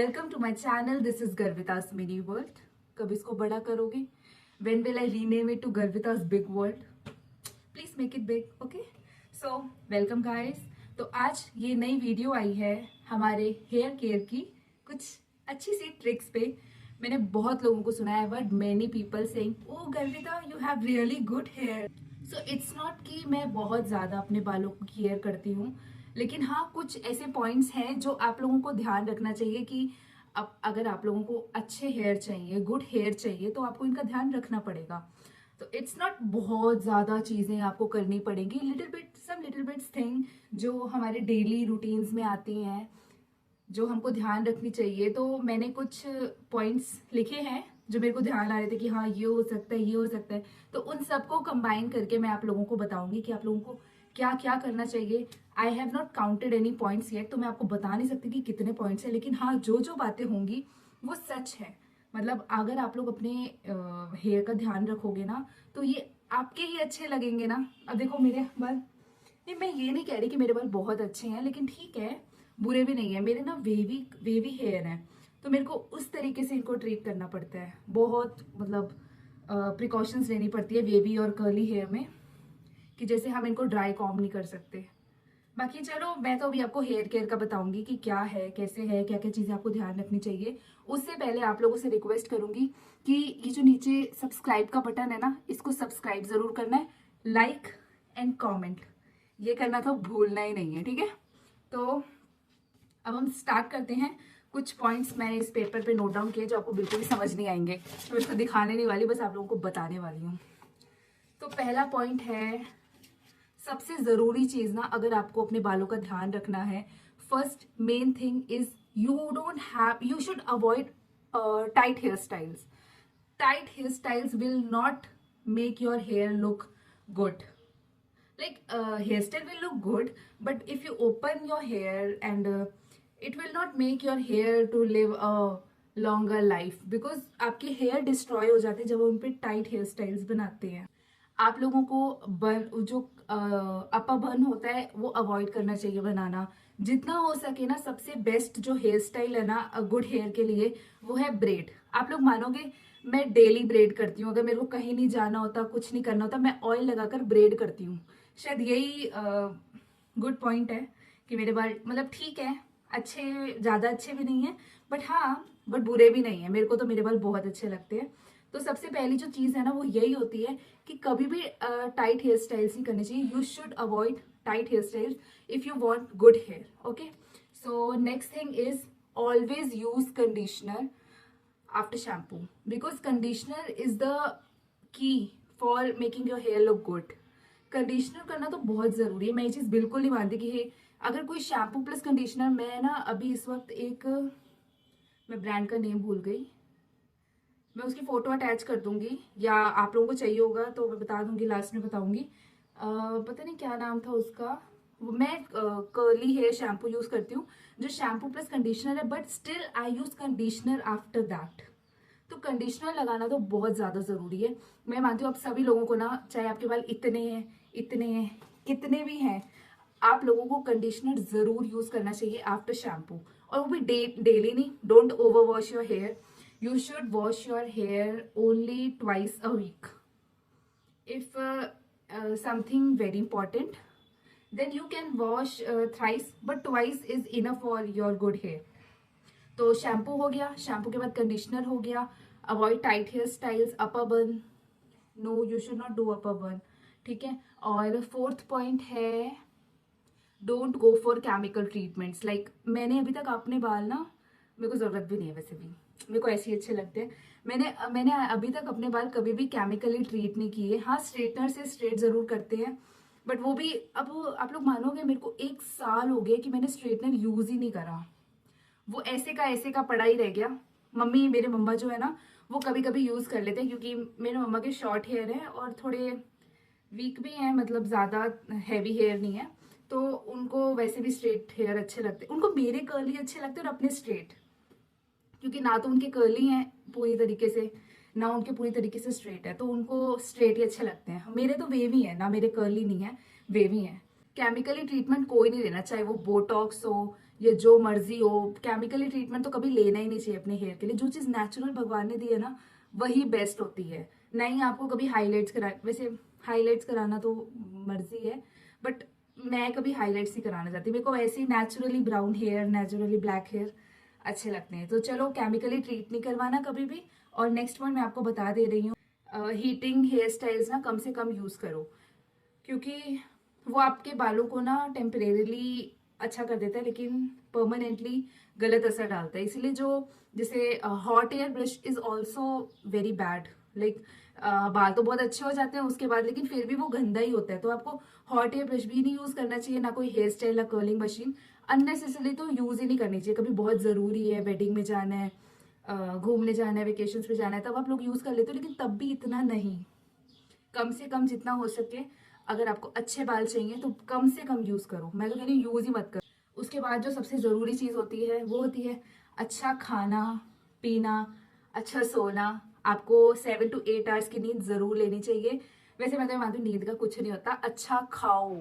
Welcome to my channel. This is गर्विता's mini world. कब इसको बड़ा करोगे? When will I rename it to गर्विता's big world? Please make it big. Okay, so welcome guys. तो आज ये नई वीडियो आई है हमारे हेयर केयर की कुछ अच्छी सी ट्रिक्स पे. मैंने बहुत लोगों को सुना है but many people saying oh Garvita you have really good hair. So it's not कि मैं बहुत ज़्यादा अपने बालों को केयर करती हूँ, लेकिन हाँ कुछ ऐसे पॉइंट्स हैं जो आप लोगों को ध्यान रखना चाहिए कि अब अगर आप लोगों को अच्छे हेयर चाहिए, गुड हेयर चाहिए, तो आपको इनका ध्यान रखना पड़ेगा. तो इट्स नॉट बहुत ज़्यादा चीज़ें आपको करनी पड़ेंगी, लिटिल बिट्स थिंग जो हमारे डेली रूटीन्स में आती हैं जो हमको ध्यान रखनी चाहिए. तो मैंने कुछ पॉइंट्स लिखे हैं जो मेरे को ध्यान आ रहे थे कि हाँ ये हो सकता है, ये हो सकता है. तो उन सबको कंबाइन करके मैं आप लोगों को बताऊंगी कि आप लोगों को क्या क्या करना चाहिए. I have not counted any points yet, तो मैं आपको बता नहीं सकती कि कितने पॉइंट्स हैं, लेकिन हाँ जो जो बातें होंगी वो सच है. मतलब अगर आप लोग अपने हेयर का ध्यान रखोगे ना तो ये आपके ही अच्छे लगेंगे ना. अब देखो मेरे बाल, नहीं मैं ये नहीं कह रही कि मेरे बाल बहुत अच्छे हैं, लेकिन ठीक है बुरे भी नहीं है. मेरे ना वेवी वेवी हेयर है, तो मेरे को उस तरीके से इनको ट्रीट करना पड़ता है. बहुत मतलब प्रिकॉशंस लेनी पड़ती है वेवी और कर्ली हेयर में, कि जैसे हम इनको ड्राई कॉम्ब नहीं कर सकते. बाकी चलो मैं तो अभी आपको हेयर केयर का बताऊंगी कि क्या है, कैसे है, क्या क्या चीज़ें आपको ध्यान रखनी चाहिए. उससे पहले आप लोगों से रिक्वेस्ट करूंगी कि ये जो नीचे सब्सक्राइब का बटन है ना, इसको सब्सक्राइब ज़रूर करना है. लाइक एंड कॉमेंट ये करना तो भूलना ही नहीं है, ठीक है. तो अब हम स्टार्ट करते हैं. कुछ पॉइंट्स मैंने इस पेपर पे नोट डाउन किए जो आपको बिल्कुल भी समझ नहीं आएंगे, तो इसको दिखाने नहीं वाली, बस आप लोगों को बताने वाली हूँ. तो पहला पॉइंट है, सबसे ज़रूरी चीज़ ना अगर आपको अपने बालों का ध्यान रखना है, first main thing is you should avoid tight hair styles. Tight hairstyles will not make your hair look good. Like hairstyle will look good, but if you open your hair and it will not make your hair to live a longer life, because आपके hair destroy हो जाते हैं जब उन पे tight hair styles बनाते हैं. आप लोगों को बर्न जो अपर बर्न होता है वो अवॉइड करना चाहिए बनाना. जितना हो सके ना सबसे बेस्ट जो हेयर स्टाइल है ना गुड हेयर के लिए वो है ब्रेड. आप लोग मानोगे मैं डेली ब्रेड करती हूँ. अगर मेरे को कहीं नहीं जाना होता, कुछ नहीं करना होता, मैं ऑयल लगाकर ब्रेड करती हूँ. शायद यही गुड पॉइंट है कि मेरे बाल मतलब ठीक है, अच्छे, ज़्यादा अच्छे भी नहीं है बट बुरे भी नहीं है. मेरे को तो मेरे बाल बहुत अच्छे लगते हैं. तो सबसे पहली जो चीज़ है ना वो यही होती है कि कभी भी टाइट हेयर स्टाइल्स नहीं करनी चाहिए. You should avoid tight hair styles if you want good hair. Okay, so next thing is always use conditioner after shampoo, because conditioner is the key for making your hair look good. Conditioner करना तो बहुत ज़रूरी है. मैं ये चीज़ बिल्कुल नहीं मानती कि अगर कोई शैम्पू प्लस कंडीशनर, मैं ना अभी इस वक्त एक, मैं ब्रांड का नेम भूल गई, मैं उसकी फ़ोटो अटैच कर दूंगी या आप लोगों को चाहिए होगा तो मैं बता दूंगी, लास्ट में बताऊंगी. पता नहीं क्या नाम था उसका. मैं कर्ली हेयर शैम्पू यूज़ करती हूँ जो शैम्पू प्लस कंडीशनर है, but still I use conditioner after that. तो कंडीशनर लगाना तो बहुत ज़्यादा ज़रूरी है. मैं मानती हूँ आप सभी लोगों को ना, चाहे आपके बाल इतने हैं कितने भी हैं, आप लोगों को कंडीशनर ज़रूर यूज़ करना चाहिए आफ्टर शैम्पू. और वो भी डेली नहीं. Don't over wash your hair. You should wash your hair only twice a week. If something very important, then you can wash thrice, but twice is enough for your good hair. तो shampoo हो गया, shampoo के बाद conditioner हो गया. Avoid tight hair styles, upper bun, no you should not do upper bun, ठीक है. और फोर्थ पॉइंट है don't go for chemical treatments. Like मैंने अभी तक अपने बाल ना, मेरे को ज़रूरत भी नहीं है वैसे भी, मेरे को ऐसे ही अच्छे लगते हैं. मैंने अभी तक अपने बाल कभी भी केमिकली ट्रीट नहीं किए. हाँ स्ट्रेटनर से स्ट्रेट ज़रूर करते हैं, बट वो भी अब आप लोग मानोगे मेरे को 1 साल हो गया कि मैंने स्ट्रेटनर यूज़ ही नहीं करा. वो ऐसे का पड़ा ही रह गया. मेरे मम्मा जो है ना वो कभी कभी यूज़ कर लेते हैं, क्योंकि मेरे मम्मा के शॉर्ट हेयर हैं और थोड़े वीक भी हैं, मतलब ज़्यादा हैवी हेयर नहीं है, तो उनको वैसे भी स्ट्रेट हेयर अच्छे लगते हैं. उनको मेरे कर्ली अच्छे लगते हैं और अपने स्ट्रेट, क्योंकि ना तो उनके कर्ली हैं पूरी तरीके से, ना उनके पूरी तरीके से स्ट्रेट है, तो उनको स्ट्रेट ही अच्छे लगते हैं. मेरे तो वेवी है ना, मेरे कर्ली नहीं है, वेवी है. केमिकली ट्रीटमेंट कोई नहीं देना, चाहे वो बोटॉक्स हो या जो मर्जी हो, केमिकली ट्रीटमेंट तो कभी लेना ही नहीं चाहिए अपने हेयर के लिए। जो चीज़ नेचुरल भगवान ने दी है ना, वही बेस्ट होती है। नहीं आपको कभी हाईलाइट्स करा, वैसे हाईलाइट्स कराना तो मर्जी है, बट मैं कभी हाईलाइट्स नहीं कराना चाहती। मेरे को ऐसे ही naturally brown hair, naturally black hair अच्छे लगते हैं। तो चलो केमिकली ट्रीट नहीं करवाना कभी भी। और नेक्स्ट वन मैं आपको बता दे रही हूँ, हीटिंग हेयर स्टाइल्स ना कम से कम यूज़ करो, क्योंकि वो आपके बालों को ना टेम्परेरीली अच्छा कर देता है, लेकिन परमानेंटली गलत असर डालता है। इसलिए जो जैसे hot air brush is also very bad. Like बाल तो बहुत अच्छे हो जाते हैं उसके बाद, लेकिन फिर भी वो गंदा ही होता है। तो आपको हॉट एयर ब्रश भी नहीं यूज करना चाहिए, ना कोई हेयर स्टाइल या कर्लिंग मशीन अननेसेसरली तो यूज ही नहीं करनी चाहिए। कभी बहुत जरूरी है, वेडिंग में जाना है, घूमने जाना है, वेकेशन पे जाना है, तब आप लोग यूज कर लेते हो, लेकिन तब भी इतना नहीं। कम से कम जितना हो सके, अगर आपको अच्छे बाल चाहिए तो कम से कम यूज करो। मैं तो कह रही हूँ यूज ही मत करो। उसके बाद जो सबसे जरूरी चीज होती है वो होती है अच्छा खाना पीना, अच्छा सोना। आपको 7 to 8 आवर्स की नींद जरूर लेनी चाहिए। वैसे मैं तो मानती हूँ नींद का कुछ नहीं होता, अच्छा खाओ।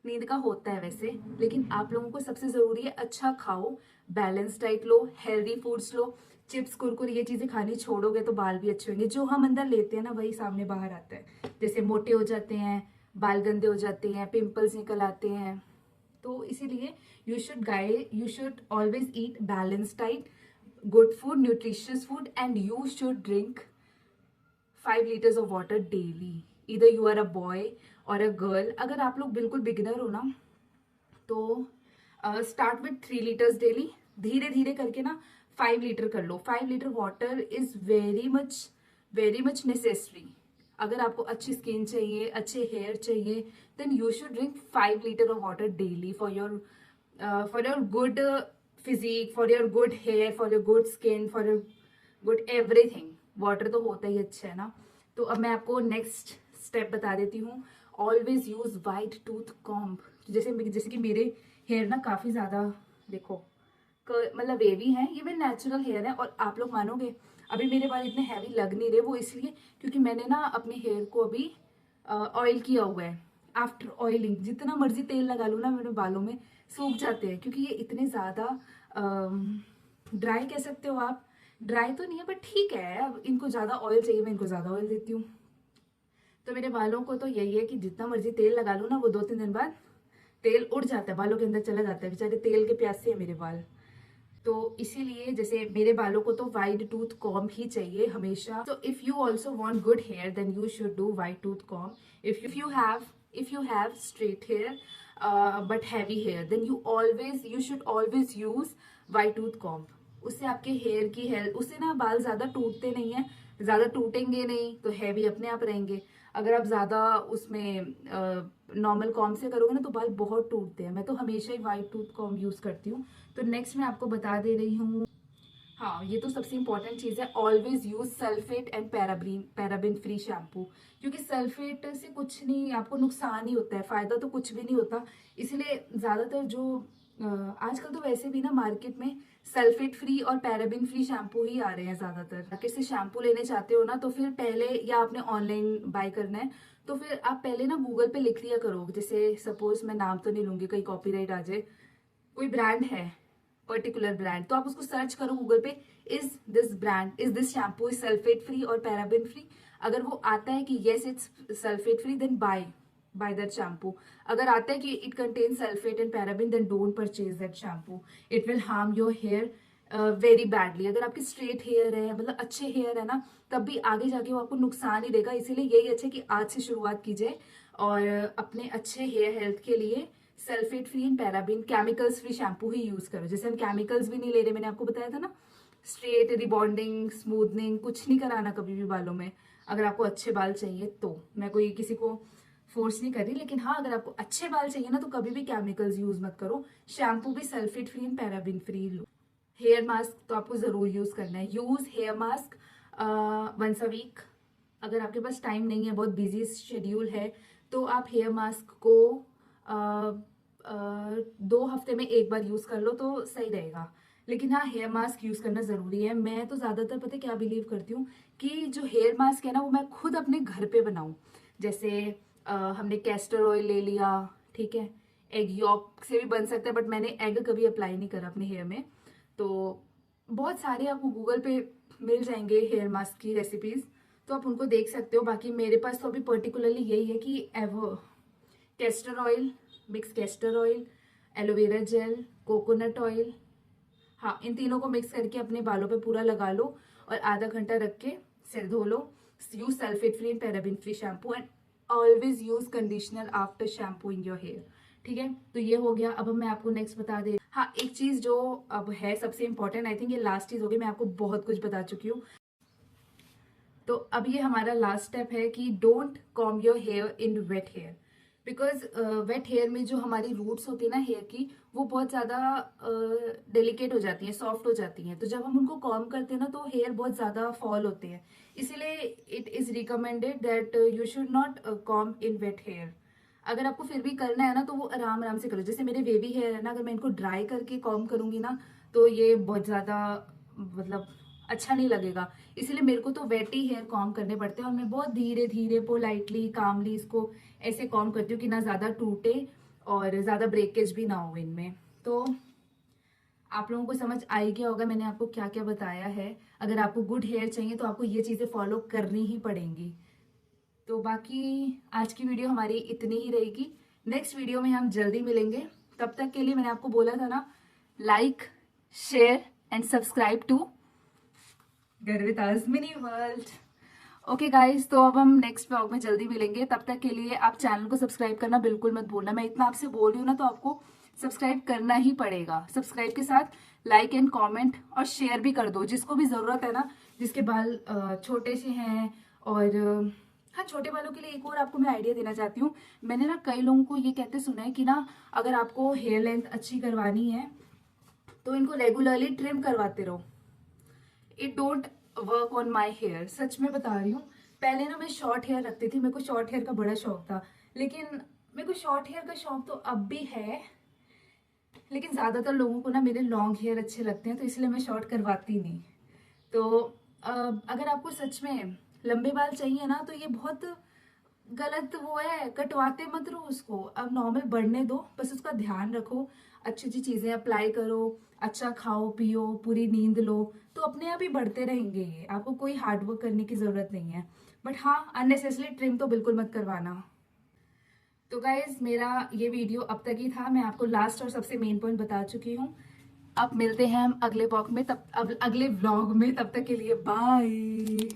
नींद का होता है वैसे, लेकिन आप लोगों को सबसे जरूरी है अच्छा खाओ, बैलेंस डाइट लो, हेल्दी फूड्स लो। चिप्स कुरकुरे ये चीजें खानी छोड़ोगे तो बाल भी अच्छे होंगे। जो हम अंदर लेते हैं ना वही सामने बाहर आता है। जैसे मोटे हो जाते हैं, बाल गंदे हो जाते हैं, पिंपल्स निकल आते हैं। तो इसीलिए you should always eat balance diet, good food, nutritious food, and you should drink 5 liters of water daily. इधर यू आर अ बॉय और अ गर्ल। अगर आप लोग बिल्कुल बिगिनर हो ना, तो स्टार्ट विथ 3 liters डेली। धीरे धीरे करके ना 5 लीटर कर लो। 5 litre water is very much necessary. अगर आपको अच्छी स्किन चाहिए, अच्छे हेयर चाहिए, then you should drink 5 litre of water daily for your good physique, for your good hair, for your good skin, for your good everything. Water तो होता ही अच्छा है ना। तो अब मैं आपको नेक्स्ट स्टेप बता देती हूँ। Always use white tooth comb. जैसे कि मेरे हेयर ना काफी ज्यादा, देखो मतलब वेवी है, ये मेरे नेचुरल हेयर है। और आप लोग मानोगे अभी मेरे बाल इतने हैवी लग नहीं रहे, वो इसलिए क्योंकि मैंने ना अपने हेयर को अभी ऑयल किया हुआ है। आफ्टर ऑयलिंग जितना मर्जी तेल लगा लूँ ना, मेरे बालों में सूख जाते हैं, क्योंकि ये इतने ज्यादा ड्राई कह सकते हो आप। ड्राई तो नहीं है बट ठीक है, अब इनको ज्यादा ऑयल चाहिए, मैं इनको ज्यादा ऑयल देती हूँ। तो मेरे बालों को तो यही है कि जितना मर्जी तेल लगा लूँ ना, वो 2-3 दिन बाद तेल उड़ जाता है, बालों के अंदर चला जाता है। बेचारे तेल के प्यासे है मेरे बाल। तो इसीलिए जैसे मेरे बालों को तो वाइड टूथ कॉम्ब ही चाहिए हमेशा। तो if you also want good hair then you should do wide tooth comb. If you have straight hair but heavy hair, then you should always use wide tooth comb. उससे आपके hair की health, उससे ना बाल ज्यादा टूटते नहीं है, ज्यादा टूटेंगे नहीं, तो हैवी अपने आप रहेंगे। अगर आप ज्यादा उसमें नॉर्मल कॉम्ब से करोगे ना तो बाल बहुत टूटते हैं। मैं तो हमेशा ही वाइट टूथ कॉम्ब यूज करती हूँ। तो नेक्स्ट मैं आपको बता दे रही हूँ, हाँ ये तो सबसे इंपॉर्टेंट चीज है, always use sulphate and paraben free shampoo. क्योंकि सल्फेट से कुछ नहीं, आपको नुकसान ही होता है, फायदा तो कुछ भी नहीं होता। इसलिए ज्यादातर जो आजकल तो वैसे भी ना मार्केट में सल्फेट फ्री और पैराबिन फ्री शैम्पू ही आ रहे हैं ज्यादातर। मार्केट से शैम्पू लेने चाहते हो ना, तो फिर पहले, या आपने ऑनलाइन बाय करना है तो फिर आप पहले ना गूगल पे लिख लिया करो। जैसे सपोज मैं नाम तो नहीं लूंगी, कहीं कॉपीराइट आ जाए। कोई ब्रांड है, पर्टिकुलर ब्रांड, तो आप उसको सर्च करो गूगल पे, is this shampoo is sulphate free और पैराबिन फ्री। अगर वो आता है कि yes it's sulphate free, then buy that shampoo. अगर आता है कि it contain sulphate and paraben, then don't purchase that shampoo, it will harm your hair very badly. अगर आपकी स्ट्रेट हेयर है, मतलब अच्छे हेयर है ना, तब भी आगे जाके वो आपको नुकसान ही देगा। इसीलिए यही अच्छा है कि आज से शुरुआत कीजिए और अपने अच्छे हेयर हेल्थ के लिए sulphate free and paraben chemicals free shampoo he use करो। जैसे हम केमिकल्स भी नहीं ले रहे, मैंने आपको बताया था ना। स्ट्रेट रिबॉन्डिंग, स्मूथनिंग कुछ नहीं कराना कभी भी बालों में। अगर आपको अच्छे बाल चाहिए तो, मैं कोई किसी को फोर्स नहीं कर रही, लेकिन हाँ अगर आपको अच्छे बाल चाहिए ना तो कभी भी केमिकल्स यूज मत करो। शैम्पू भी sulphate free and paraben free लो। हेयर मास्क तो आपको जरूर यूज करना है। Use hair mask once a week. अगर आपके पास टाइम नहीं है, बहुत बिजी शेड्यूल है, तो आप हेयर मास्क को 2 हफ्ते में एक बार यूज कर लो तो सही रहेगा। लेकिन हाँ हेयर मास्क यूज करना जरूरी है। मैं तो ज्यादातर पता है क्या बिलीव करती हूँ, कि जो हेयर मास्क है ना वो मैं खुद अपने घर पे बनाऊं। जैसे हमने कैस्टर ऑयल ले लिया, ठीक है, एग यॉक से भी बन सकता है, बट मैंने एग कभी अप्लाई नहीं करा अपने हेयर में। तो बहुत सारे आपको गूगल पे मिल जाएंगे हेयर मास्क की रेसिपीज, तो आप उनको देख सकते हो। बाकी मेरे पास तो अभी पर्टिकुलरली यही है कि castor oil, mix castor oil, aloe vera gel, coconut oil, हाँ इन तीनों को मिक्स करके अपने बालों पे पूरा लगा लो और आधा घंटा रख के सिर धो लो। Use sulphate free and paraben free shampoo and always use conditioner after shampoo in your hair. ठीक है, तो ये हो गया। अब मैं आपको नेक्स्ट बता दे, हाँ एक चीज जो अब है सबसे इंपॉर्टेंट, आई थिंक ये लास्ट चीज होगी, मैं आपको बहुत कुछ बता चुकी हूँ। तो अब ये हमारा लास्ट स्टेप है कि don't comb your hair in wet hair, because wet hair में जो हमारी रूट्स होती है ना हेयर की, वो बहुत ज़्यादा डेलिकेट हो जाती हैं, सॉफ्ट हो जाती हैं। तो जब हम उनको कॉम करते हैं ना तो हेयर बहुत ज़्यादा फॉल होते हैं। इसीलिए it is recommended that you should not comb in wet hair. अगर आपको फिर भी करना है ना तो वो आराम आराम से करो। जैसे मेरे वेवी हेयर है ना, अगर मैं इनको ड्राई करके कॉम करूंगी ना तो ये बहुत ज़्यादा मतलब अच्छा नहीं लगेगा। इसीलिए मेरे को तो वेट ही हेयर कॉम करने पड़ते हैं और मैं बहुत धीरे धीरे पोलाइटली कामली इसको ऐसे कॉम करती हूँ कि ना ज़्यादा टूटे और ज़्यादा ब्रेकेज भी ना हो इनमें। तो आप लोगों को समझ आई गया होगा मैंने आपको क्या क्या बताया है। अगर आपको गुड हेयर चाहिए तो आपको ये चीज़ें फॉलो करनी ही पड़ेंगी। तो बाकी आज की वीडियो हमारी इतनी ही रहेगी। नेक्स्ट वीडियो में हम जल्दी मिलेंगे। तब तक के लिए मैंने आपको बोला था ना, like share and subscribe to Garvita's mini world. Okay guys, तो अब हम नेक्स्ट ब्लॉग में जल्दी मिलेंगे। तब तक के लिए आप चैनल को सब्सक्राइब करना बिल्कुल मत भूलना। मैं इतना आपसे बोल रही हूँ ना तो आपको सब्सक्राइब करना ही पड़ेगा। सब्सक्राइब के साथ लाइक एंड कमेंट और शेयर भी कर दो, जिसको भी जरूरत है ना, जिसके बाल छोटे से हैं। और हाँ, छोटे बालों के लिए एक और आपको मैं आइडिया देना चाहती हूँ। मैंने ना कई लोगों को ये कहते सुना है कि ना, अगर आपको हेयर लेंथ अच्छी करवानी है तो इनको रेगुलरली ट्रिम करवाते रहो। It don't work on my hair, सच में बता रही हूँ। पहले ना मैं शॉर्ट हेयर रखती थी, मेरे को शॉर्ट हेयर का बड़ा शौक था। लेकिन मेरे को शॉर्ट हेयर का शौक तो अब भी है, लेकिन ज़्यादातर लोगों को ना मेरे लॉन्ग हेयर अच्छे लगते हैं, तो इसलिए मैं शॉर्ट करवाती नहीं। तो अगर आपको सच में लंबे बाल चाहिए ना तो ये बहुत गलत वो है, कटवाते मत रहो उसको। अब नॉर्मल बढ़ने दो, बस उसका ध्यान रखो, अच्छी अच्छी चीजें अप्लाई करो, अच्छा खाओ पियो, पूरी नींद लो, तो अपने आप ही बढ़ते रहेंगे। ये आपको कोई हार्ड वर्क करने की जरूरत नहीं है। बट हाँ, अननेसेसरी ट्रिम तो बिल्कुल मत करवाना। तो गाइज मेरा ये वीडियो अब तक ही था। मैं आपको लास्ट और सबसे मेन पॉइंट बता चुकी हूँ। अब मिलते हैं हम अगले ब्लॉग में, तब अब अगले व्लॉग में। तब तक के लिए बाय।